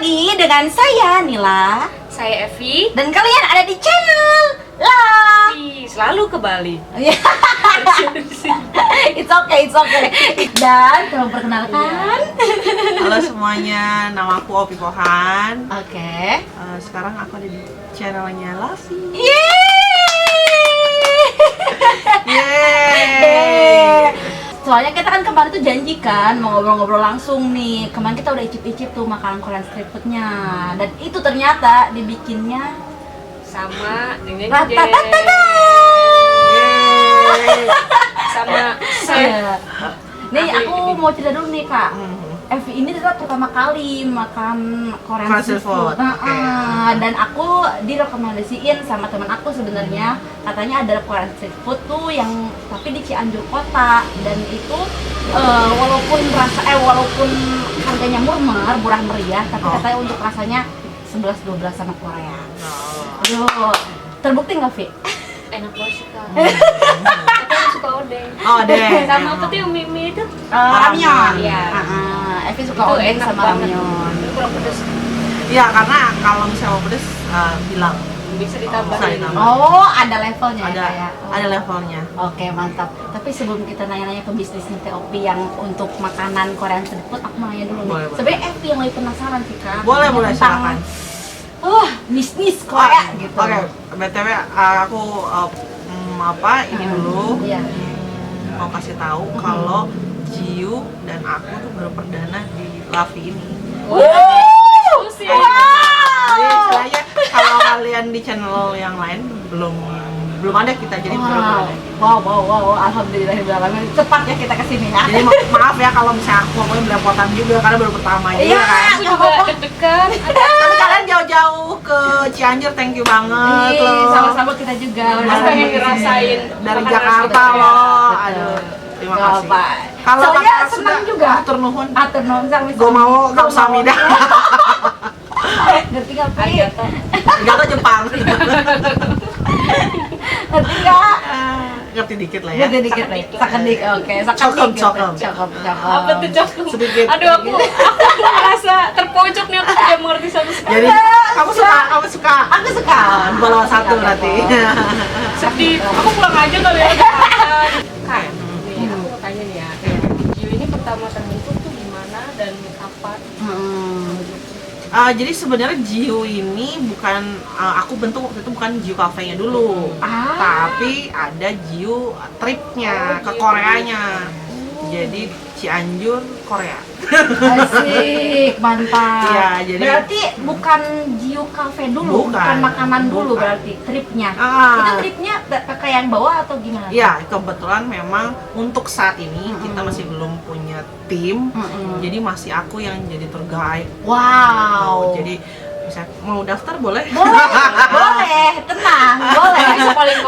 lagi dengan saya Nila, Saya Evi. dan kalian ada di channel Love. Selalu ke Bali. It's okay. Dan tolong perkenalkan. Halo semuanya, nama aku Opi Pohan. Oke. Sekarang aku ada di channelnya Lavi. Yeay. Soalnya kita kan kemarin tuh janjikan mau ngobrol-ngobrol langsung nih. Kemarin kita udah icip-icip tuh makanan Korean street foodnya. Dan itu ternyata dibikinnya Sama dengan ratatatata. sama Iya. Nih Ahli aku ini. mau cerita dulu nih Kak. Evi ini ternyata pertama kali makan Korean street food. Dan aku direkomendasiin sama teman aku sebenarnya, katanya ada Korean street food tuh yang tapi di Cianjur kota, dan itu walaupun harganya murah meriah, tapi katanya untuk rasanya 11-12 sama Korea. Aduh, terbukti nggak, Vi? enak banget sih Kak. Aku suka odeng. Oh deh. Sama apa tuh yang mie itu? Ramyeon. Iya. Evi suka Itu odeng enak sama banget. ramyeon. Itu kurang pedes. Iya, karena kalau misalnya mau pedes bilang. Bisa Bisa ditambahin. ditambah. Oh, ada levelnya Ada ya, Kak, ya? Oh. ada levelnya. Oke, mantap. Tapi sebelum kita nanya-nanya ke bisnisnya TOP yang untuk makanan Korean street food, aku mau nanya dulu nih. Boleh. Sebenarnya Evi yang lagi penasaran sih, Kak. Boleh, Tentang, silakan. bisnis Korea gitu. Oke, BTW aku ini dulu. Iya. Mau kasih tahu kalau Jiu dan aku tuh baru perdana di Lavi ini. Eksklusif. Jadi istilahnya kalau kalian di channel yang lain belum ada kita, jadi baru perdana. Wow, alhamdulillahirrahmanirrahim. Cepat ya kita kesini ya. Jadi maaf ya kalau misalnya aku ngomongin belepotan juga karena baru pertama juga Iya. kan. Aku juga deg-degan. Tapi kalian jauh-jauh ke Cianjur, thank you banget Ih, loh. sama-sama kita juga. Aku pengen ngerasain dari makanan Jakarta Korea. loh. Betul. Aduh, terima Gak kasih. apa. Kalau Soalnya kakak senang sudah juga. atur nuhun, Atur nuhun sang gue mau kamsahamnida. Ngerti gak, Pi? Arigato. Gak tau Jepang. Ngerti gak? Ngerti dikit lah ya. Ngerti dikit nih. Sakedik, oke. Cokem. Cakep. Apa tuh coklat? Sedikit. Aduh, aku merasa terpojok nih, aku tidak mengerti sama sekali. Jadi kamu suka. Aku suka. 2 lawan 1 berarti. Sedih. Aku pulang aja kali ya. Kak, nih aku mau tanya nih ya. Jiu ini pertama terbentuk tuh gimana dan kapan? Jadi sebenarnya Jiu ini bukan aku bentuk waktu itu bukan Jiu Cafe-nya dulu, tapi ada Jiu tripnya ke Koreanya. Jadi Cianjur, Korea. Asik, mantap. Iya, jadi- berarti bukan Jiu Cafe dulu, bukan makanan dulu, bukan. berarti tripnya. Ah. Itu tripnya kakak yang bawa atau gimana? Iya, kebetulan memang untuk saat ini kita masih belum punya tim, jadi masih aku yang jadi tour guide. Wow. Jadi bisa mau daftar boleh? boleh, tenang, boleh. Calling.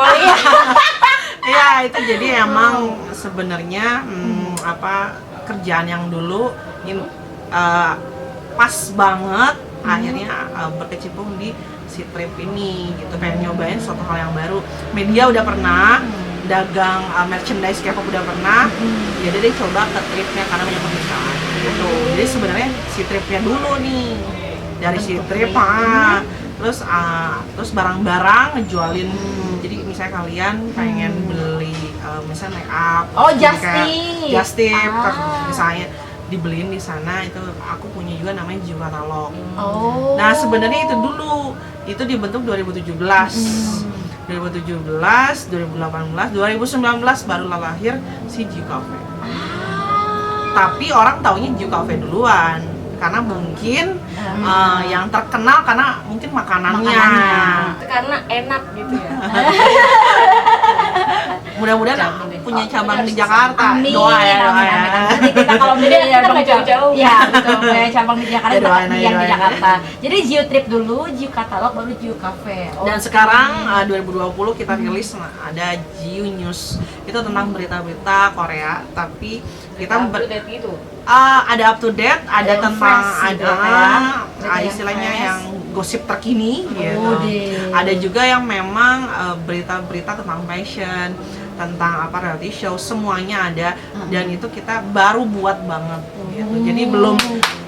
Iya, itu jadi emang sebenarnya kerjaan yang dulu pas banget akhirnya berkecimpung di si trip ini gitu, pengen nyobain suatu hal yang baru. Media udah pernah, dagang merchandise K-pop udah pernah, jadi dia coba ke tripnya karena banyak pembicaraan gitu. Jadi sebenarnya si tripnya dulu nih, dari si trip terus barang-barang ngejualin. Jadi misalnya kalian pengen beli misalnya make up, just tip misalnya dibeliin di sana, itu aku punya juga namanya Jiu Katalog. Nah sebenarnya itu dulu itu dibentuk 2017, 2018, 2019 barulah lahir si Jiu Cafe. Tapi orang taunya Jiu Cafe duluan karena mungkin yang terkenal karena mungkin makanannya. Karena enak gitu ya. Mudah-mudahan punya cabang di Jakarta. Amin, Doa ya. Nanti kita kalau beli Kita nggak jauh-jauh. Ya, betul. Punya cabang di Jakarta, Ya, kita doain aja, yang di doain. Jakarta. Jadi Jiu Trip dulu, Jiu Katalog, baru Jiu Cafe. Dan sekarang 2020 kita rilis ada Jiu News. Itu tentang berita-berita Korea, tapi kita update gitu. ada up to date, ada yang tentang fresh gitu ya. Berita yang istilahnya fresh. yang gosip terkini gitu. deh. Ada juga yang memang berita-berita tentang fashion, tentang reality show, semuanya ada. Dan itu kita baru buat banget gitu. Jadi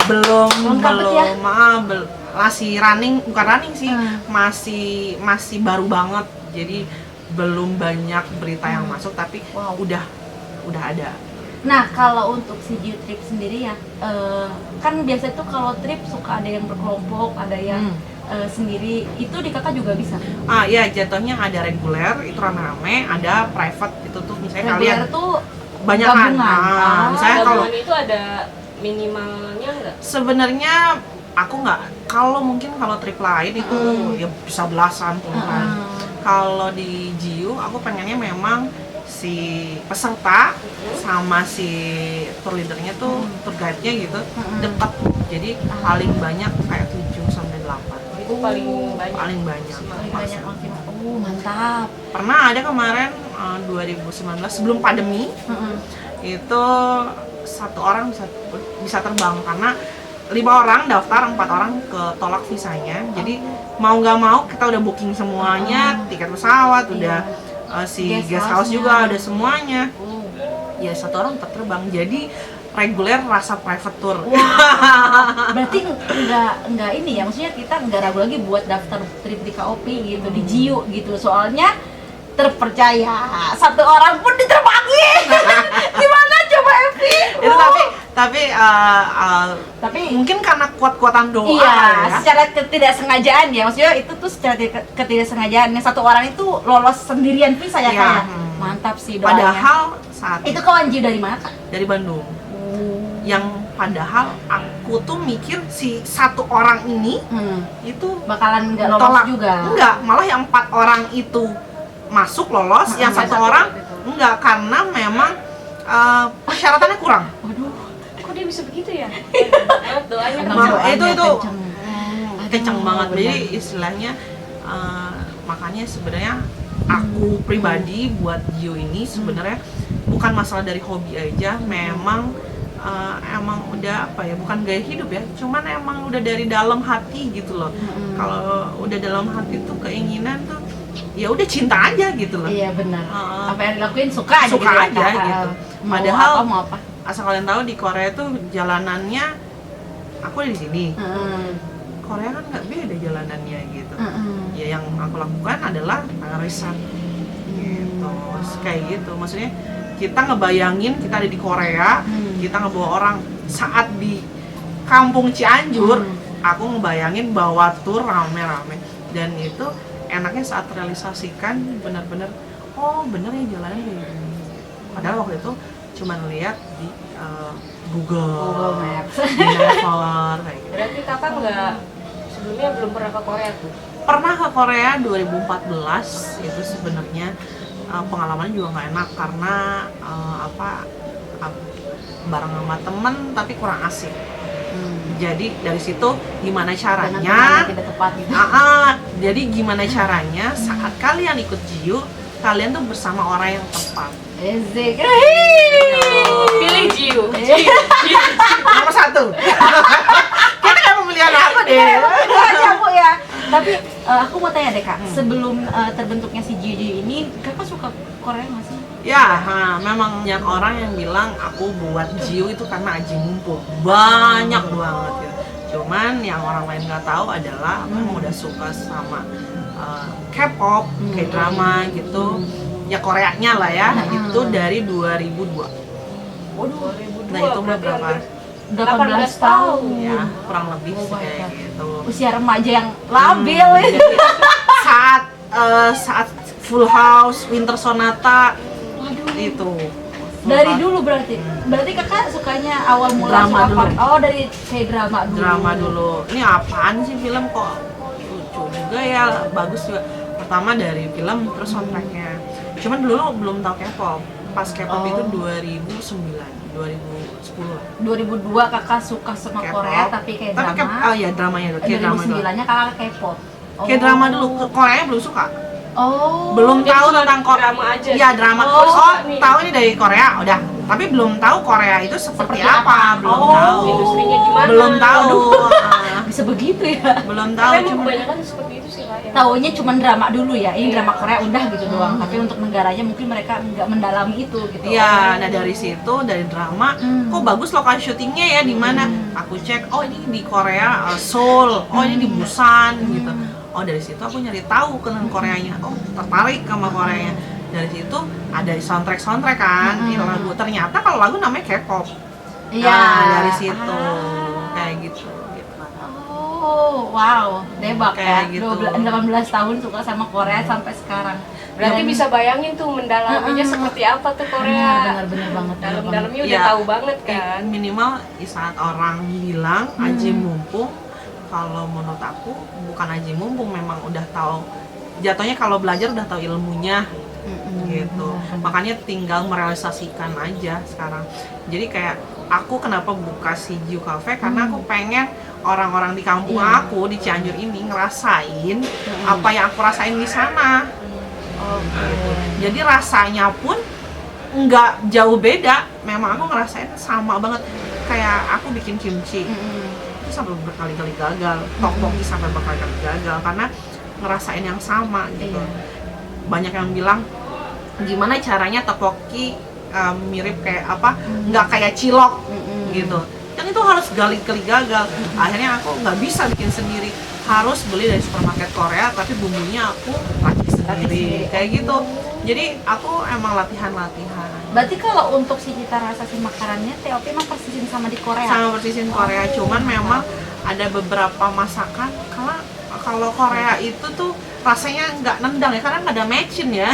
belum Lengkap ya? masih running, bukan running sih, Hmm. masih baru banget. Jadi belum banyak berita yang masuk, tapi Wow. udah ada. Nah, kalau untuk si Jiu Trip sendiri ya, kan biasa tuh kalau trip suka ada yang berkelompok, ada yang sendiri. Itu di kakak juga bisa? Ya jatuhnya ada reguler, itu rame-rame, ada private itu tuh misalnya Reguler kalian tuh banyakan. gabungan. Misalnya kalau Gabungan itu ada minimalnya nggak? sebenarnya aku nggak, kalau mungkin kalau trip lain itu ya bisa belasan puluhan. Kalau di Jiu aku pengennya memang si peserta sama si tour leadernya tuh, tour guide-nya gitu dekat. Jadi paling banyak kayak 7 sampai 8. Itu paling banyak. Paling banyak. Paling banyak maksimal. Mantap. Pernah ada kemarin 2019 sebelum pandemi itu 1 orang bisa terbang karena 5 orang daftar, 4 orang ketolak visanya. Jadi mau nggak mau kita udah booking semuanya, tiket pesawat, udah si guest house juga, udah semuanya. Ya 1 orang tetap terbang. Jadi reguler rasa private tour. Berarti nggak ini ya, maksudnya kita nggak ragu lagi buat daftar trip di KOP gitu, di Jiu gitu. Soalnya terpercaya 1 orang pun diterbangi. Gimana coba Evi? Itu tapi mungkin karena kuat-kuatan doa Iya, ya. secara ketidaksengajaan ya, maksudnya itu tuh secara ketidaksengajaan. Yang 1 orang itu lolos sendirian visa ya Iya, Kak? Mantap sih doanya. Padahal saat Itu kawan Jiu dari mana Kak? dari Bandung. Yang padahal aku tuh mikir si 1 orang ini itu Bakalan nggak lolos tolak juga. Enggak, malah yang 4 orang itu masuk lolos, yang 1 orang enggak, karena memang persyaratannya kurang. Waduh, Kok dia bisa begitu ya? Doanya itu kenceng. kenceng banget. benar. Jadi istilahnya makanya sebenarnya aku pribadi buat Jiu ini sebenarnya bukan masalah dari hobi aja, memang emang udah apa ya, bukan gaya hidup ya, cuman emang udah dari dalam hati gitu loh. Kalau udah dalam hati tuh keinginan tuh ya udah cinta aja gitu loh. Iya benar. Uh, Apa yang dilakuin suka aja suka gitu. aja Kak. gitu. Mau Padahal apa, mau apa. asal kalian tahu di Korea tuh jalanannya, aku di sini. Korea kan nggak beda jalanannya gitu. Ya yang aku lakukan adalah riset gitu, kayak gitu. Maksudnya kita ngebayangin kita ada di Korea, kita ngebawa orang saat di Kampung Cianjur, aku ngebayangin bawa tur rame-rame, dan itu enaknya saat realisasikan benar-benar, oh bener ya jalanan kayak gini. Padahal waktu itu cuma lihat di Google Maps. di Naver kayak gitu. Berarti kakak nggak sebelumnya belum pernah ke Korea tuh? Pernah ke Korea 2014, itu sebenarnya pengalamannya juga nggak enak karena bareng sama temen tapi kurang asik. Jadi dari situ gimana caranya? Dengan tidak tepat gitu. Jadi gimana caranya saat kalian ikut Jiu, kalian tuh bersama orang yang tepat. Ezik. Pilih Jiu. Nomor 1. Kita kayak pemilihan apa deh? Ya Bu ya. Tapi aku mau tanya deh Kak, sebelum terbentuknya si Jiu ini, Kakak suka Korea nggak sih? Ya, memang banyak orang yang bilang aku buat Jiu itu karena aji mumpung, banyak banget ya. Cuman yang orang lain nggak tahu adalah aku udah suka sama K-pop, K-drama gitu, ya Koreanya lah ya, itu dari 2002. Waduh, Nah itu mah berapa? 18 tahun. Ya kurang lebih Oh, kayak gitu. Usia remaja yang labil. Jadi saat Full House, Winter Sonata, itu. Dari dulu berarti. Berarti Kakak sukanya awal mula Drama suka apa? dulu. Oh, dari kayak drama dulu. Drama dulu. Ini apaan sih film kok lucu juga ya, bagus juga. Pertama dari film, terus soundtracknya. Cuman dulu belum tahu K-pop. Pas K-pop itu 2009, 2010 lah. 2002 Kakak suka sama K-pop. Korea tapi kayak drama. Ya dramanya dulu, K-drama dulu. 2009-nya Kakak K-pop. K-drama dulu, Koreanya belum suka. Oh. Belum Jadi tahu cuma tentang drama aja. Iya, drama. Oh, Oh, nih. tahu ini dari Korea, udah. Tapi belum tahu Korea itu seperti Seperti apa? apa, belum Oh. tahu. Industrinya gimana? Belum tahu. bisa begitu ya? Belum tahu, Tapi emang cuma kebanyakan seperti itu sih lah. Taunya cuma drama dulu ya, ini Iya. drama Korea udah gitu doang. Tapi untuk negaranya mungkin mereka nggak mendalami itu gitu. iya. Nah dari situ, dari drama, kok bagus lokasi syutingnya ya di mana? Aku cek, oh ini di Korea, Seoul, oh ini di Busan gitu. Oh dari situ aku nyari tahu tentang Koreanya, oh tertarik sama Koreanya. Dari situ ada soundtrack kan, ini lagu. Ternyata kalau lagu namanya K-pop. Iya. Nah, dari situ Ah. kayak gitu. Oh, wow, debak Kayak ya. gitu. 18 tahun suka sama Korea sampai sekarang. Berarti Dan- bisa bayangin tuh mendalaminya seperti apa tuh Korea. Benar banget. Dalam-dalamnya udah Iya. tahu banget kan. Minimal di saat orang bilang aji mumpung, kalau menurut aku bukan aji mumpung, memang udah tahu. Jatuhnya kalau belajar udah tahu ilmunya gitu. Makanya tinggal merealisasikan aja sekarang. Jadi kayak aku kenapa buka si Jiu Cafe, karena aku pengen orang-orang di kampung aku di Cianjur ini ngerasain apa yang aku rasain di sana. Jadi rasanya pun nggak jauh beda. Memang aku ngerasain sama banget. Kayak aku bikin kimchi itu sampai berkali-kali gagal, tteokbokki sampai berkali-kali gagal karena ngerasain yang sama gitu. Banyak yang bilang gimana caranya tteokbokki mirip kayak apa, nggak kayak cilok gitu. Kan itu harus kali-kali gagal. Akhirnya aku nggak bisa bikin sendiri, harus beli dari supermarket Korea, tapi bumbunya aku racik sendiri kayak gitu. Jadi aku emang latihan-latihan. Berarti kalau untuk si cita rasa si makanannya TOP emang persisin sama di Korea. Sama persisin Korea, cuman memang ada beberapa masakan kalau Korea itu tuh rasanya nggak nendang ya, karena nggak ada mecin ya.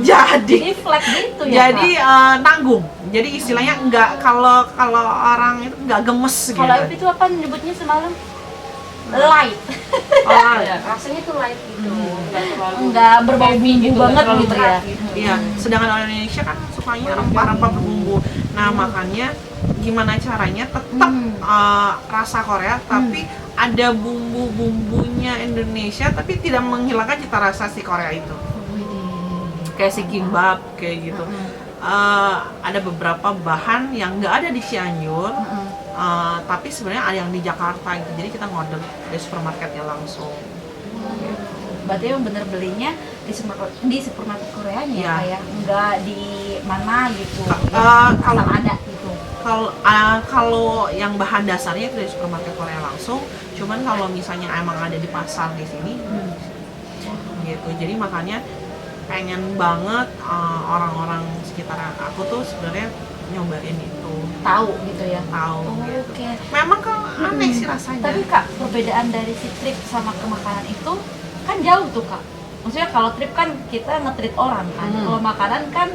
Jadi flat gitu ya. Jadi tanggung. Jadi istilahnya nggak, kalau orang itu nggak gemes gitu. Kalau itu apa nyebutnya semalam? Light. Oh, Ya, rasanya tuh light gitu. Enggak terlalu Enggak berbau bumbu gitu, banget terlalu gitu ya. berat gitu. iya. Sedangkan orang Indonesia kan sukanya rempah-rempah berbumbu. Nah makanya gimana caranya tetap rasa Korea, tapi ada bumbu-bumbunya Indonesia, tapi tidak menghilangkan cita rasa si Korea itu. Kayak si kimbap kayak gitu. Ada beberapa bahan yang nggak ada di Cianjur, tapi sebenarnya ada yang di Jakarta gitu. Jadi kita ngorder di supermarketnya langsung. Berarti emang bener belinya di supermarket Koreanya Iya. ya, enggak di mana gitu. Kalau Asal ada gitu. kalau yang bahan dasarnya itu dari supermarket Korea langsung. Cuman kalau misalnya emang ada di pasar di sini, gitu. Jadi makanya pengen banget orang-orang sekitar aku tuh sebenarnya nyobain itu, Tahu gitu ya. tahu gitu. Oke. Memang kan aneh sih rasanya. Tapi Kak, perbedaan dari si trip sama ke makanan itu kan jauh tuh Kak. Maksudnya kalau trip kan kita nge-treat orang kan. Kalau makanan kan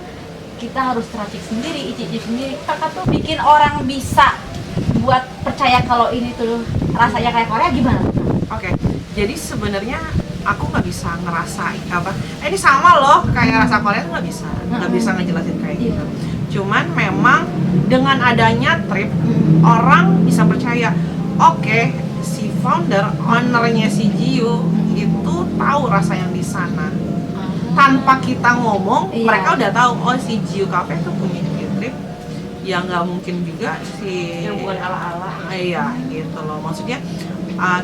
kita harus racik sendiri, icip-icip sendiri. Kakak tuh bikin orang bisa buat percaya kalau ini tuh rasanya kayak Korea gimana? Oke, jadi sebenarnya aku nggak bisa ngerasain apa. Ini sama loh kayak rasa Korea tuh nggak bisa ngejelasin kayak gitu. Cuman memang dengan adanya trip, orang bisa percaya. Oke, si founder, ownernya si Jiu itu tahu rasa yang di sana. Tanpa kita ngomong, Iya. mereka udah tahu. Oh, si Jiu Cafe tuh punya trip. Ya nggak mungkin juga si yang bukan ala-ala. Iya, gitu loh. Maksudnya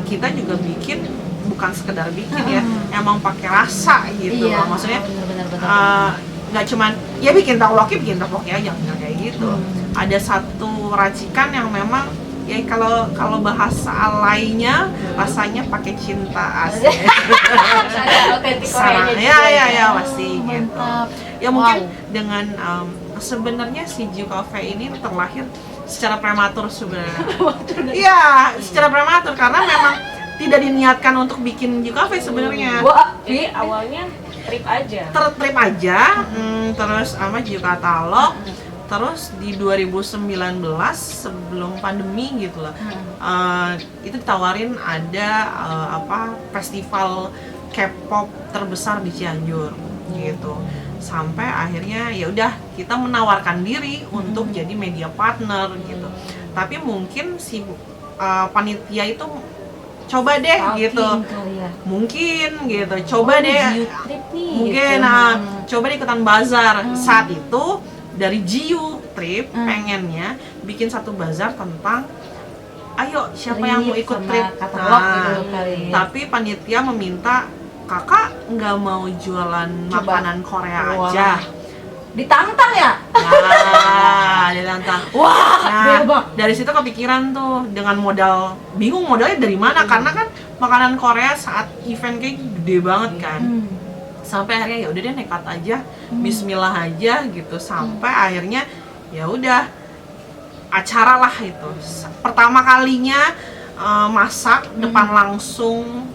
kita juga bikin bukan sekedar bikin ya, emang pakai rasa gitu Iya. loh. Maksudnya bener. nggak cuman ya bikin tteokbokki aja, nggak kayak gitu. Ada satu racikan yang memang ya kalau bahasa alainya rasanya pakai cinta asli. Ada otentik Koreanya juga. ya pasti gitu. Mantap. Ya mungkin Wow. dengan sebenarnya si Jiu Cafe ini terlahir secara prematur sebenarnya. Iya, secara prematur karena memang tidak diniatkan untuk bikin Jiu Cafe sebenarnya. Jadi awalnya trip aja. Trip aja, terus sama Jiu Katalog. Terus di 2019 sebelum pandemi gitu loh, itu ditawarin ada festival K-pop terbesar di Cianjur gitu. Sampai akhirnya ya udah kita menawarkan diri untuk jadi media partner gitu. Tapi mungkin si panitia itu coba deh gitu, Kali ya. mungkin gitu, coba deh, Jiu trip nih. mungkin gitu. coba deh ikutan bazar. Saat itu dari Jiu Trip pengennya bikin satu bazar tentang ayo siapa yang mau ikut sama trip. katalog gitu kali ya. Tapi panitia meminta kakak nggak mau jualan Coba. makanan Korea Wah. aja. Ditantang ya? Nah, ditantang. Wah, Nah, bebak. dari situ kepikiran tuh dengan modal bingung modalnya dari mana karena kan makanan Korea saat event kayak gede banget kan. Sampai akhirnya ya udah deh nekat aja, bismillah aja gitu. Sampai akhirnya ya udah acara lah itu. Pertama kalinya masak depan langsung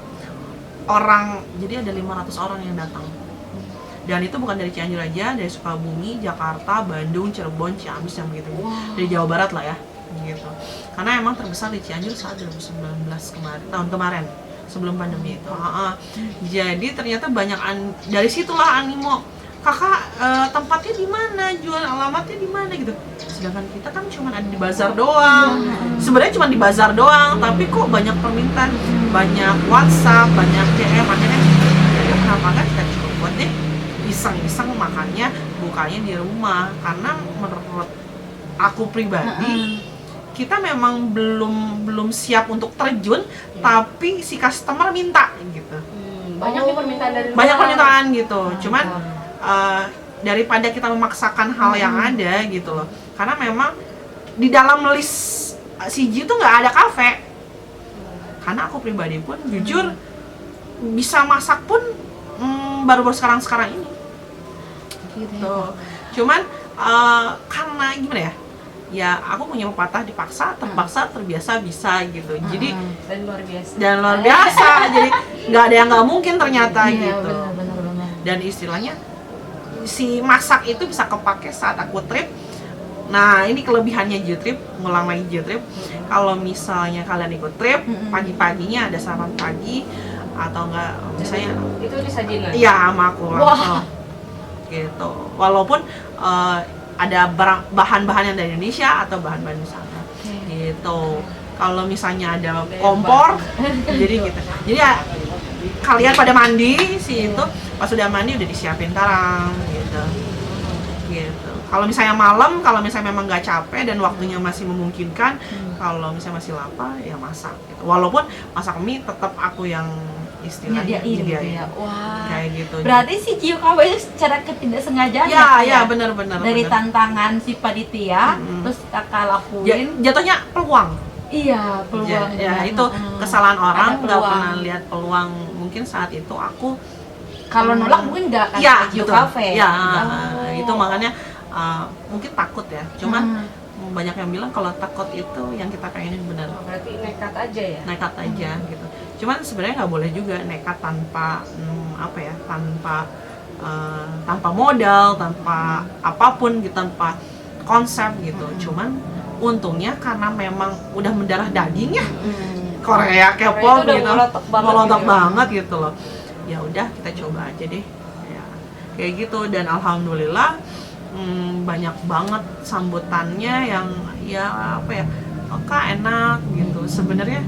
orang, jadi ada 500 orang yang datang. Dan itu bukan dari Cianjur aja, dari Sukabumi, Jakarta, Bandung, Cirebon, Ciamis yang begitu. Dari Jawa Barat lah ya, gitu. Karena emang terbesar di Cianjur saat 2019 kemarin, tahun kemarin, sebelum pandemi itu. Jadi ternyata banyak dari situlah animo. Kakak tempatnya di mana, jual alamatnya di mana gitu. Sedangkan kita kan cuma ada di bazar doang. Sebenarnya cuma di bazar doang, tapi kok banyak permintaan, banyak WhatsApp, banyak DM, akhirnya ya kenapa nggak kita coba buat deh iseng-iseng makannya bukanya di rumah. Karena menurut aku pribadi kita memang belum siap untuk terjun, tapi si customer minta gitu. Banyak nih permintaan dari luar. Banyak permintaan gitu, cuman daripada kita memaksakan hal yang ada gitu loh. Karena memang di dalam list CG tuh nggak ada kafe. Karena aku pribadi pun jujur bisa masak pun baru-baru sekarang ini gitu. Cuman karena gimana ya, ya aku punya pepatah dipaksa, terpaksa, terbiasa bisa gitu. Jadi dan luar biasa. jadi nggak ada yang nggak mungkin ternyata Iya, gitu. benar. Dan istilahnya si masak itu bisa kepake saat aku trip. Nah ini kelebihannya J-Trip, ngulang lagi J-Trip. Kalau misalnya kalian ikut trip, pagi-paginya ada sarapan pagi atau enggak misalnya Itu disajin lah. iya sama aku langsung gitu. Walaupun ada bahan-bahan yang dari Indonesia atau bahan-bahan Nusantara gitu. Kalau misalnya ada kompor, jadi gitu. Jadi ya, kalian pada mandi sih itu, pas sudah mandi udah disiapin karang gitu. Kalau misalnya malam, kalau misalnya memang nggak capek dan waktunya masih memungkinkan, kalau misalnya masih lapar ya masak gitu. Walaupun masak mie tetap aku yang istilahnya Nyediain gitu nyediain. ya. Wah. Kayak gitu. Berarti si Ciu kamu itu secara ketidaksengajaan ya benar. dari tantangan si panitia, terus kakak lakuin. Jatuhnya peluang. Iya, peluang. Ya itu kesalahan orang, Ada nggak peluang. pernah lihat peluang. Mungkin saat itu aku Kalau nolak mungkin nggak kan ya Ciu betul. Cafe. Ya Oh. itu makanya mungkin takut ya. Cuman banyak yang bilang kalau takut itu yang kita pengenin benar. Berarti nekat aja ya. Nekat aja gitu. Cuman sebenarnya nggak boleh juga nekat tanpa tanpa modal, tanpa apapun gitu, tanpa konsep gitu. Cuman untungnya karena memang udah mendarah daging ya Korea K-pop Korea itu udah gitu, meletok banget gitu loh. Ya udah kita coba aja deh ya, kayak gitu. Dan alhamdulillah banyak banget sambutannya yang ya Kak enak gitu. Sebenarnya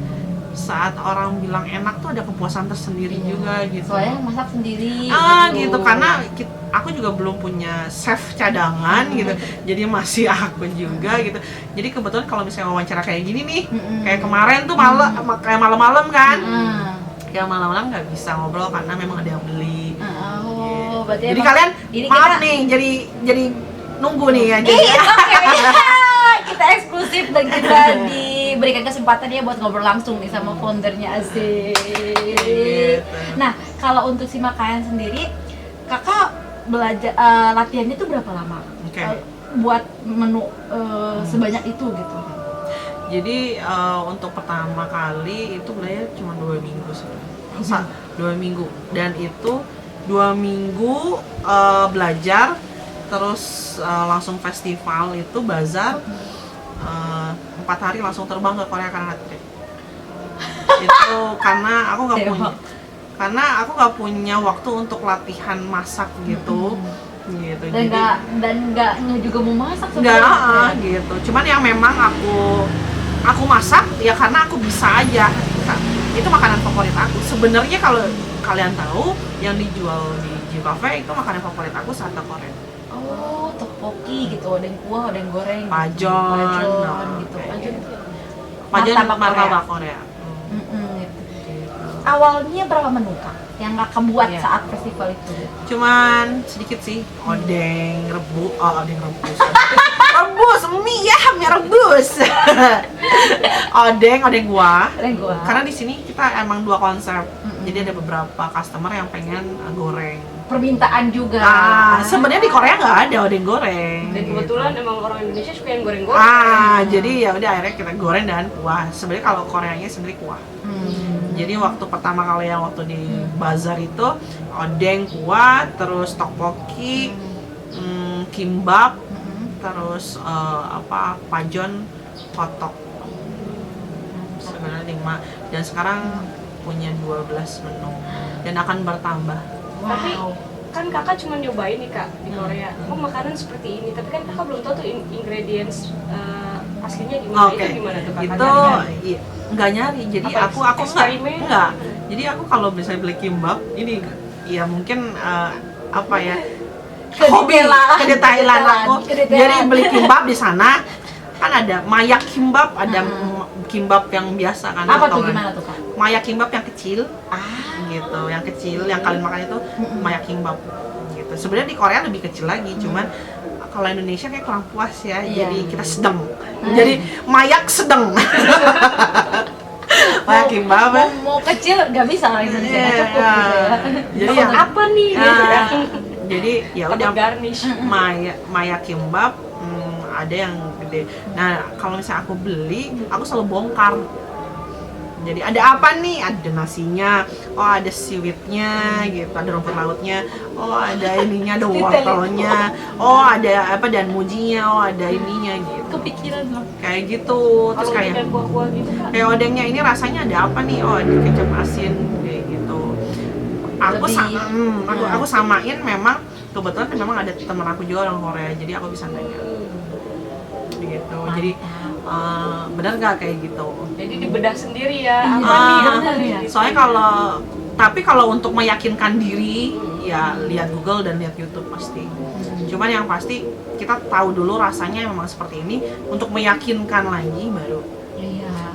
saat orang bilang enak tuh ada kepuasan tersendiri juga gitu. Soalnya masak sendiri. Gitu karena aku juga belum punya chef cadangan gitu, jadi masih aku juga gitu. Jadi kebetulan kalau misalnya wawancara kayak gini nih, kayak kemarin tuh kayak malam-malam kan, kayak malam-malam nggak bisa ngobrol karena memang ada yang beli. Berarti Jadi emang- kalian ini maaf kita- nih, jadi nunggu nih ya. Jadi kita eksklusif dan kita diberikan kesempatan ya buat ngobrol langsung nih sama foundernya Asik. Nah, kalau untuk si makanan sendiri, kakak belajar latihannya tuh berapa lama? Oke. Buat menu sebanyak itu gitu. Jadi untuk pertama kali itu belajar cuma 2 minggu sebenarnya. 2 minggu, dan itu 2 minggu belajar, terus langsung festival itu bazar, 4 hari langsung terbang ke Korea karena trip. Itu karena aku nggak punya waktu untuk latihan masak gitu. Gitu. Dan nggak juga mau masak Nggak, sebenarnya. gitu. Cuman yang memang aku masak ya karena aku bisa aja. Itu makanan favorit aku. Sebenarnya kalau kalian tahu yang dijual di J Cafe itu makanan favorit aku sate Korea. Oh, tteokbokki gitu, ada yang kuah, ada yang goreng. Pajon, Pajon nah, gitu. kayak Pajon. gitu. martabak Korea. Gitu. Awalnya berapa menu Kak yang Kakak buat saat festival itu? Cuman sedikit sih, odeng rebus, rebus mie ya, mie rebus. odeng kuah. Karena di sini kita emang 2 konsep. Jadi ada beberapa customer yang pengen goreng. Permintaan juga. Sebenarnya di Korea nggak ada odeng goreng. Dan kebetulan emang orang Indonesia suka yang goreng-goreng. Jadi ya udah akhirnya kita goreng dan kuah. Sebenarnya kalau Koreanya sendiri kuah. Jadi waktu pertama kali yang waktu di bazar itu odeng kuah, terus tteokbokki, kimbap, terus pajon, hotdog. Sebenarnya 5 dan sekarang punya 12 menu dan akan bertambah. Tapi kan kakak cuma nyobain nih Kak di Korea, makanan seperti ini, tapi kan kakak belum tahu tuh ingredients aslinya gimana. Itu gimana tuh kakak? Itu nggak nyari, jadi aku nggak. Jadi aku kalau misalnya beli kimbap ini ya mungkin kedetailan aku. Jadi beli kimbap di sana kan ada mayak kimbap, ada kimbap yang biasa kan. Apa tuh, gimana tuh Kak? Mayak kimbap yang kecil, gitu, yang kecil, yang kalian makan itu mayak kimbap, gitu. Sebenarnya di Korea lebih kecil lagi, cuman kalau Indonesia kayak kurang puas ya, jadi kita sedang, jadi mayak sedang. Mayak kimbap. Mau kecil nggak bisa lah Indonesia, nggak cukup gitu ya. Jadi yang apa nih? Jadi ya udah garnish. Mayak kimbap. Ada yang gede. Nah, kalau misalnya aku beli, aku selalu bongkar. Jadi ada apa nih? Ada nasinya, ada seaweednya, gitu, ada rumput lautnya, ada ininya, ada wortelnya, ada dan mujinya, ada ininya, gitu. Kepikiran loh. Kayak gitu. Terus kayak buah-buah gitu Kak. Kayak odengnya ini rasanya ada apa nih? Ada kecap asin, kayak gitu. Aku samain memang. Kebetulan memang ada teman aku juga orang Korea, jadi aku bisa nanya. Gitu. Jadi benar nggak kayak gitu? Jadi dibedah sendiri ya. Soalnya kalau untuk meyakinkan diri ya lihat Google dan lihat YouTube pasti. Cuman yang pasti kita tahu dulu rasanya memang seperti ini, untuk meyakinkan lagi baru.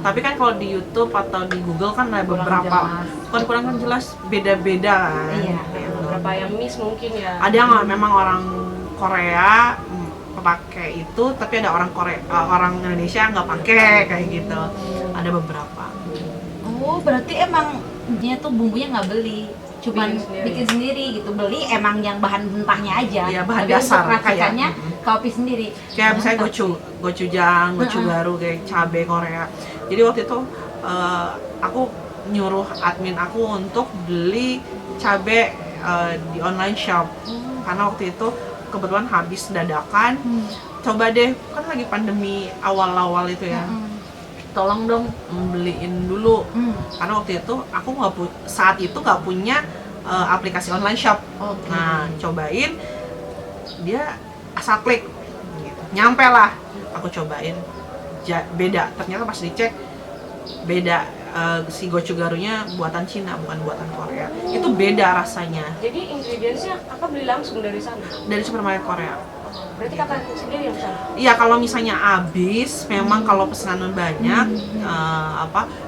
Tapi kan kalau di YouTube atau di Google kan ada beberapa kurang jelas, beda-beda kan. Beberapa yang miss mungkin ya. Ada yang memang orang Korea pakai itu, tapi ada orang Indonesia nggak pakai kayak gitu. Ada beberapa. Berarti emang dia tuh bumbunya nggak beli, cuman bikin sendiri gitu. Beli emang yang bahan mentahnya aja. Iya, bahan tapi dasar untuk racikannya kopi sendiri. Kayak misalnya gochujang, gochugaru kayak cabai Korea. Jadi waktu itu aku nyuruh admin aku untuk beli cabai di online shop. Karena waktu itu kebetulan habis dadakan. Coba deh, kan lagi pandemi awal-awal itu ya. Tolong dong beliin dulu. Karena waktu itu aku saat itu nggak punya aplikasi online shop. Nah, cobain, dia asal klik gitu. Nyampe lah, aku cobain, beda. Ternyata pas dicek beda. Si gochugarunya buatan Cina, bukan buatan Korea. Itu beda rasanya. Jadi ingredientsnya kakak beli langsung dari sana? Dari supermarket Korea. Berarti kakak sendiri yang sana? Iya, kalau misalnya habis, memang kalau pesanan banyak,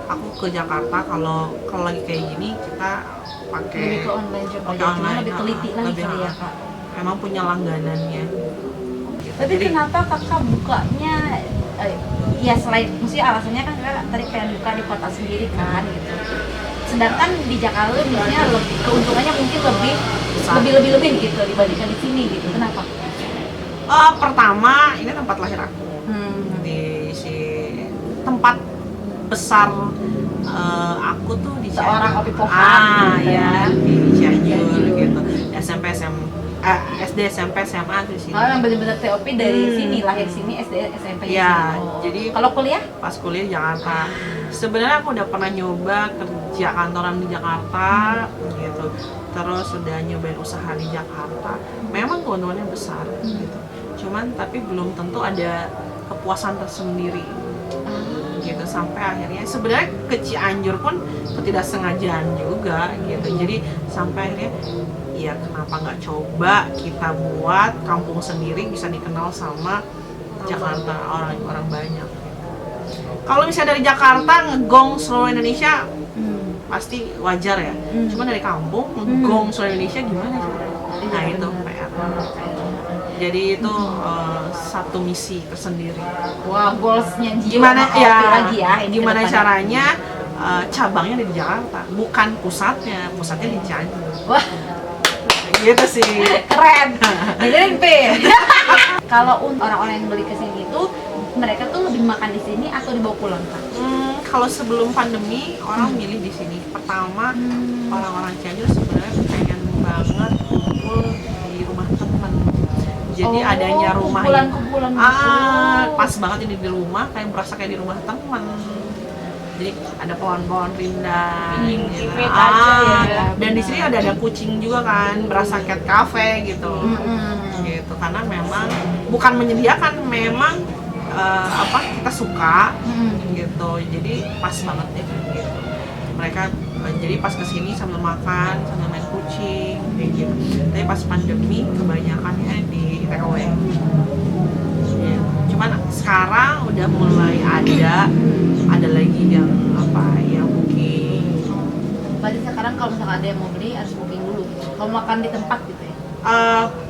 aku ke Jakarta. Kalau lagi kayak gini kita pakai ke online shop aja, online, cuma lebih teliti lagi kali ya Kak. Memang punya langganannya. Tapi kenapa kakak bukanya ya selain, mesti alasannya kan kakak tadi kayak buka di kota sendiri kan gitu. Sedangkan di Jakarta biasanya keuntungannya mungkin lebih gitu dibandingkan di sini gitu. Kenapa? Pertama, ini tempat lahir aku. Di tempat besar aku tuh di seorang kopi pohan di Cianjur gitu. SD, SMP, SMA di sini. Yang benar-benar TOP dari sini, lahir sini, SD, SMP. Ya, jadi kalau kuliah? Pas kuliah Jakarta. Sebenarnya aku udah pernah nyoba kerja kantoran di Jakarta gitu. Terus udah nyobain usaha di Jakarta. Memang keuntungannya besar gitu. Cuman tapi belum tentu ada kepuasan tersendiri. Gitu, sampai akhirnya sebenarnya ke Cianjur pun ketidaksengajaan juga gitu. Jadi sampai akhirnya ya kenapa nggak coba kita buat kampung sendiri bisa dikenal sama Jakarta, orang banyak. Kalau misalnya dari Jakarta ngegong seluruh Indonesia pasti wajar ya. Cuma dari kampung ngegong seluruh Indonesia gimana sih? Nah itu PR. Jadi itu satu misi tersendiri. Wah, goalsnya Gimana lagi ya ini gimana ke depannya. caranya cabangnya ada di Jakarta, bukan pusatnya di Cianjur. Wah, Gitu sih. keren. Dengerin P. Kalau orang-orang yang beli ke sini itu mereka tuh lebih makan di sini atau dibawa pulang, Kak? Kalau sebelum pandemi orang milih di sini. Pertama orang-orang Cianjur sebenarnya pengen banget kumpul di rumah teman. Jadi adanya rumah kumpulan pas banget ini di rumah, kayak berasa kayak di rumah teman. Jadi ada pohon-pohon rindang, intimate aja ya. Dan di sini ada kucing juga kan, berasa cat cafe gitu. Gitu karena memang bukan menyediakan, memang kita suka gitu. Jadi pas banget deh gitu. Mereka jadi pas kesini sambil makan, sambil main kucing kayak gitu. Tapi pas pandemi kebanyakannya di takeaway. Gitu. Cuman sekarang udah mulai ada lagi yang yang booking. Berarti sekarang kalau misalkan ada yang mau beli harus booking dulu. Kalau makan di tempat gitu ya.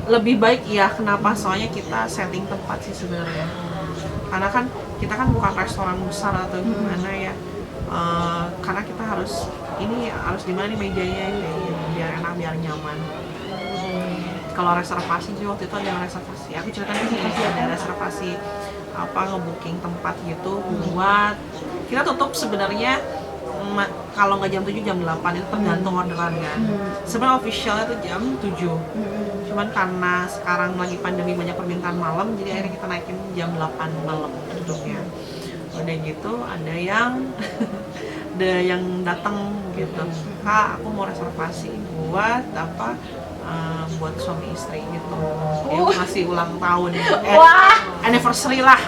Lebih baik ya, kenapa? Soalnya kita setting tempat sih sebenarnya. Karena kan kita kan bukan restoran besar atau gimana ya. Karena kita harus di mana nih mejanya kayak gitu, biar enak, biar nyaman. Kalau reservasi juga waktu itu ada yang reservasi. Aku ceritain sih ada reservasi ngebooking tempat gitu buat kita tutup sebenarnya kalau nggak jam 7 jam 8 itu tergantung orderannya. Sebenarnya officialnya tuh jam 7. Cuman karena sekarang lagi pandemi banyak permintaan malam, jadi akhirnya kita naikin jam 8 malam tutupnya. Udah gitu ada yang datang gitu, Kak aku mau reservasi buat buat suami istri gitu. Dia masih ulang tahun anniversary lah.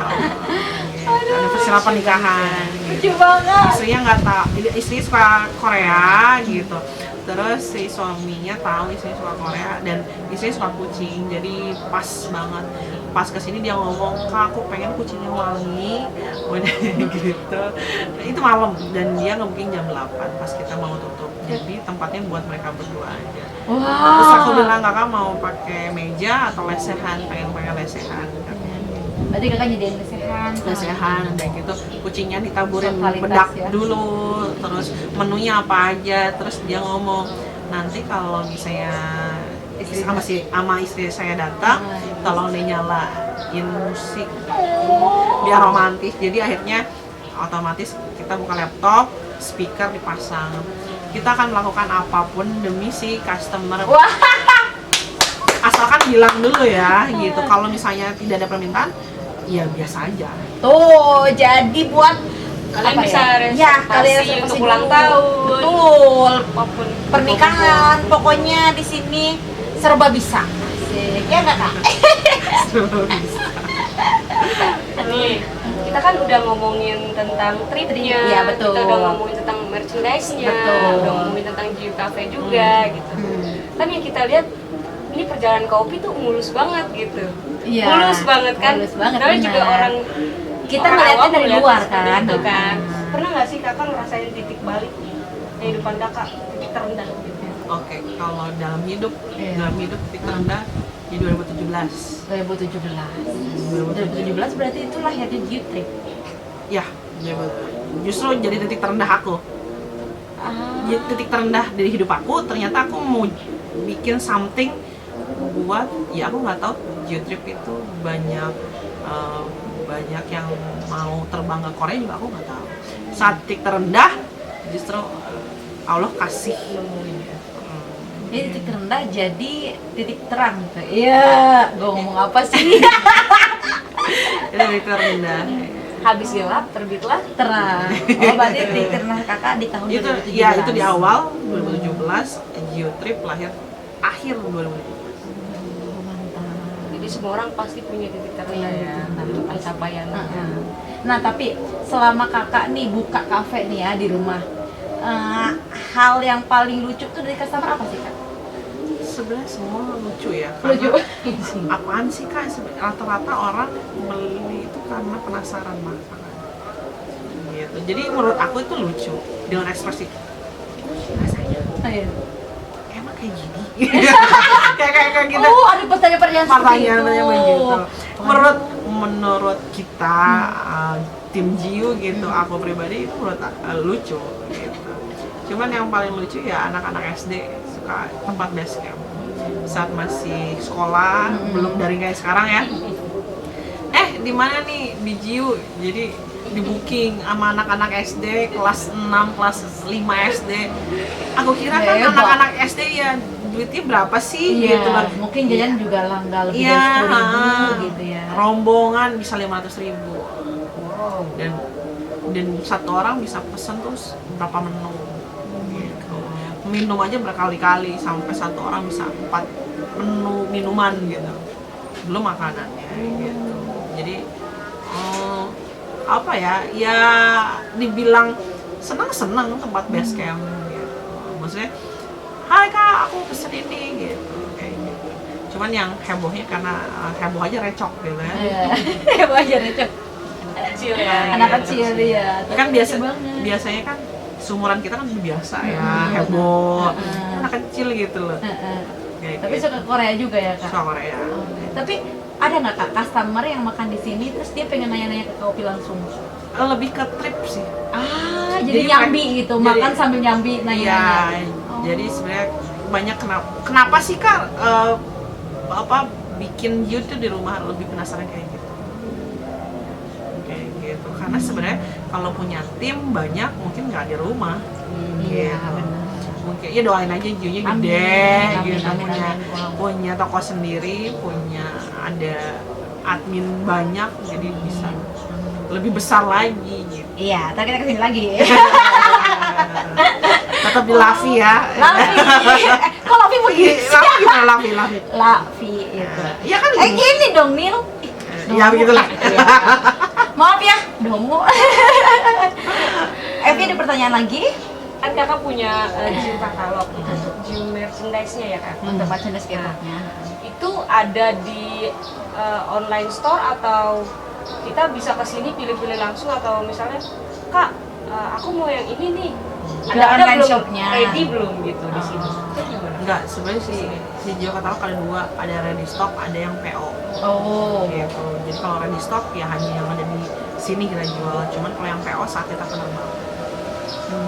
Anniversary pernikahan. Lucu banget. Istrinya nggak tahu, istri suka Korea gitu. Terus si suaminya tahu istrinya suka Korea dan istri suka kucing, jadi pas banget. Pas kesini dia ngomong, Kak aku pengen kucingnya wangi, udah gitu. Itu malam dan dia ngebooking jam 8 pas kita mau tutup. Jadi tempatnya buat mereka berdua aja. Terus aku bilang, Kakak mau pakai meja atau lesehan? Pengen pakai lesehan. Berarti Kakak nyediain lesehan dan gitu. Kucingnya ditaburin Kualitas, bedak ya. dulu, terus menunya apa aja. Terus dia ngomong, nanti kalau misalnya sama istri saya datang, tolong dinyalain musik biar romantis. Jadi akhirnya otomatis kita buka laptop, speaker dipasang. Kita akan melakukan apapun demi si customer. Asalkan bilang dulu ya gitu. Kalau misalnya tidak ada permintaan, ya biasa aja. Tuh, jadi buat Kalian bisa reservasi untuk ulang tahun. Betul. Apapun Pernikahan, pokoknya di sini serba bisa. Asik. Ya nggak, Kak? Nih, kita kan udah ngomongin tentang tripnya, Iya, betul. kita udah ngomongin tentang merchandise-nya, Betul. udah ngomongin tentang Jiu Cafe juga gitu. Tapi yang kita lihat ini perjalanan kopi tuh mulus banget gitu. Iya, Mulus banget kan. mulus banget, Karena juga benar. kita ngeliatnya awam dari ngeliat luar seperti kan. itu kan. Pernah nggak sih kakak ngerasain titik balik kehidupan kakak, titik terendah gitu? Oke, kalau dalam hidup titik terendah di 2017. 2017 berarti itu lahirnya Jiu Trip. Ya, justru jadi titik terendah aku. Jadi titik terendah dari hidup aku, ternyata aku mau bikin something buat, ya aku nggak tahu Jiu Trip itu banyak yang mau terbang ke Korea juga aku nggak tahu. Saat titik terendah justru Allah kasih. Jadi titik terendah jadi titik terang gitu. Iya, gue ngomong apa sih? Itu titik terendah. Habis gelap terbitlah Terang. Oh, berarti titik terendah kakak di tahun Itu 2017. ya itu di awal 2017, Jiu Trip lahir akhir 2017. jadi semua orang pasti punya titik terendah ya untuk pencapaian. Nah, tapi selama kakak nih buka kafe nih ya di rumah, hal yang paling lucu tuh dari customer apa sih, Kak? Sebenarnya semua lucu ya. Lucu. Karena apaan sih, Kak? Rata-rata orang beli itu karena penasaran masakan. gitu. Jadi menurut aku itu lucu dengan ekspresi rasanya Iya. emang kayak gini. kayak gitu. Oh, ada pertanyaan-pertanyaan seperti itu. Gitu. Menurut kita tim Jiu gitu, aku pribadi itu menurut lucu gitu. Cuman yang paling lucu ya anak-anak SD suka tempat base camp saat masih sekolah, belum dari kayak sekarang ya. Di mana nih di Jiu? Jadi di booking sama anak-anak SD kelas 6, kelas 5 SD. Aku kira kan anak-anak SD ya duitnya berapa sih Iya, gitu kan. mungkin jajan juga lah nggak lebih Iya, dari 10.000 gitu ya. rombongan bisa 500.000. Dan satu orang bisa pesen terus berapa menu gitu. Minum aja berkali-kali sampai satu orang bisa 4 menu minuman gitu, belum makanannya gitu. Jadi apa ya dibilang senang tempat base camp gitu. Maksudnya hai kak aku pesen ini gitu kayak gitu. Cuman yang hebohnya karena heboh aja recok gitu ya. Heboh aja recok. Kecil ya. Anak kecil ya. Kan biasanya kan seumuran kita kan biasa ya heboh. Anak kecil gitu loh. Tapi suka Korea juga ya kak? Suka Korea. Tapi ada nggak kak customer yang makan di sini terus dia pengen nanya-nanya ke kopi langsung? Lebih ke trip sih. Jadi nyambi gitu, makan sambil nyambi nanya-nanya. Iya. Jadi sebenarnya banyak kenapa sih kak bikin YouTube di rumah, lebih penasaran kayak gitu. Kayak gitu. Karena sebenarnya kalau punya tim banyak mungkin nggak di rumah. Iya Gitu. benar. Mungkin ya doain aja Jiunya gede gitu, punya toko sendiri, ada admin banyak, jadi bisa lebih besar lagi gitu. Iya, ntar kita kesini lagi. Tetap di Lavi ya. Lavi. Kok Lavi begitu? Lavi gimana Lavi? Lavi itu. Iya kan Gini dong Nil. Ya begitulah. Maaf ya, Dongo. Evi ada pertanyaan lagi? Kan kakak punya Jiu katalog, Jiu merchandise-nya ya kak? Untuk merchandise K-popnya. Itu ada di online store atau kita bisa kesini pilih-pilih langsung, atau misalnya kak aku mau yang ini nih, Ada online belum shop-nya. ready belum gitu di sini? Enggak, sebenarnya si Jiu katalog ada dua, ada ready stock, ada yang PO. Oh. Gitu. Jadi kalau ready stock ya hanya yang ada di sini kita jual, cuman kalau yang PO saat kita penerbang.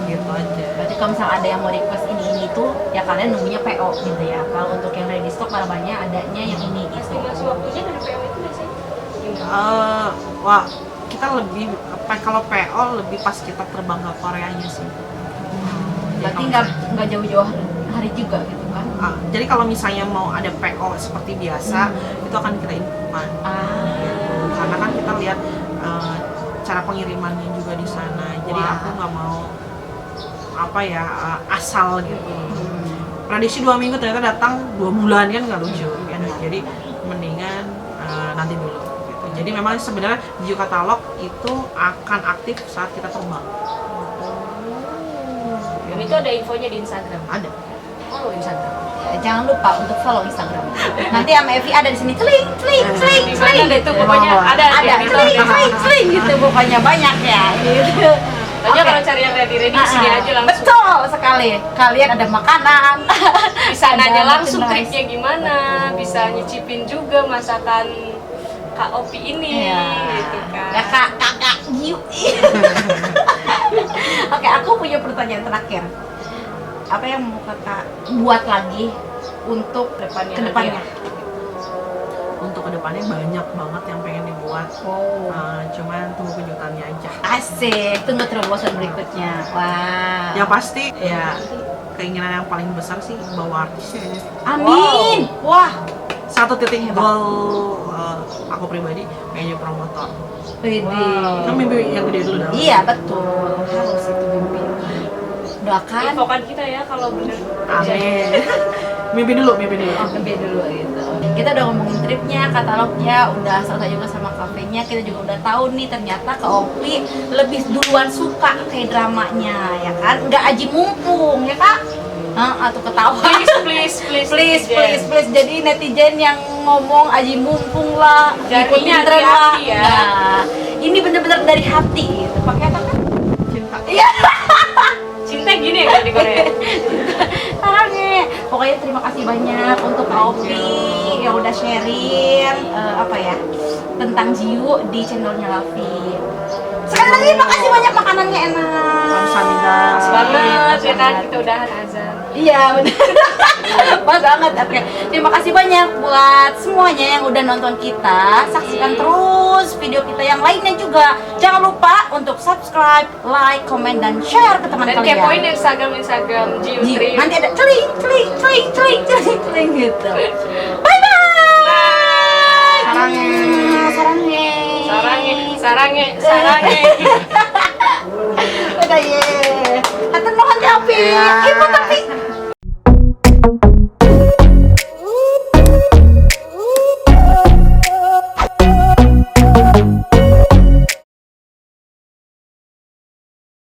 Gitu aja. Berarti kalau misalnya ada yang mau request ini tuh ya kalian nunggunya PO gitu ya. Kalau untuk yang ready stock pada banyak adanya yang ini gitu. Estimasi waktunya dari PO itu nggak sih? Wah, kita lebih kalau PO lebih pas kita terbang ke Koreanya sih. Berarti nggak jauh-jauh hari juga gitu kan? Jadi kalau misalnya mau ada PO seperti biasa, itu akan kita infokan. Gitu. Karena kan kita lihat cara pengirimannya juga di sana. Jadi aku nggak mau asal gitu. Prediksi 2 minggu ternyata datang 2 bulan kan nggak lucu kan. Jadi mendingan nanti dulu gitu. Jadi memang sebenarnya Jiu katalog itu akan aktif saat kita terbang. Dan itu ada infonya di Instagram? Ada. Oh, Instagram. Ya, jangan lupa untuk follow Instagram. Nanti sama Evi ada di sini celing Di mana gitu pokoknya ada celing gitu pokoknya banyak ya gitu. Tanya kalau cari yang ready sini aja langsung. Betul sekali. Kalian ada makanan, Bisa ada nanya langsung merchandise. triknya gimana, bisa nyicipin juga masakan Kak Opi ini gitu kan. Ya, kakak Jiu. Oke, aku punya pertanyaan terakhir. Apa yang mau kakak buat lagi untuk kedepannya? Untuk kedepannya banyak banget yang pengen dibuat. Cuman tunggu kejutannya aja. Asik, tunggu terobosan berikutnya. Wah. Yang pasti ya keinginan yang paling besar sih bawa artisnya. Amin. Wah. Satu titik goal aku pribadi pengen jadi promotor. Kan mimpi yang gede dulu dong. Iya betul, harus itu mimpi. Doakan. Infokan kita ya kalau bener. Amin. Mimpi dulu. Mimpi dulu gitu. Kita udah ngomongin tripnya, katalognya, udah selesai juga sama kafenya. Kita juga udah tahu nih ternyata Kak Opi lebih duluan suka kayak dramanya, ya kan? Nggak aji mumpung, ya Kak? Atau ketawa. Please. Jadi netizen yang ngomong aji mumpung lah, Jadinya ikutin tren lah. hati-hati ya. Nah, ini bener-bener dari hati gitu. Pakai apa kan? Iya. Cinta gini ya kan di Korea. Sarange. Pokoknya terima kasih banyak untuk Kak Opi yang udah sharing tentang Jiu di channelnya Lavi. Sekali lagi makasih banyak, makanannya enak. Kamsahamnida. Pas banget ya kan kita udahan azan. Iya benar. Pas banget. Oke. Terima kasih banyak buat semuanya yang udah nonton kita. Saksikan terus video kita yang lainnya juga. Jangan lupa untuk subscribe, like, comment, dan share ke teman Dan kalian. kepoin Instagram Jiu Trio. Nanti ada celing gitu. Bye bye. Sarangnya. Sarangnya. Udah ye. Hatur nuhun teh Opi. Iya. Ibu tapi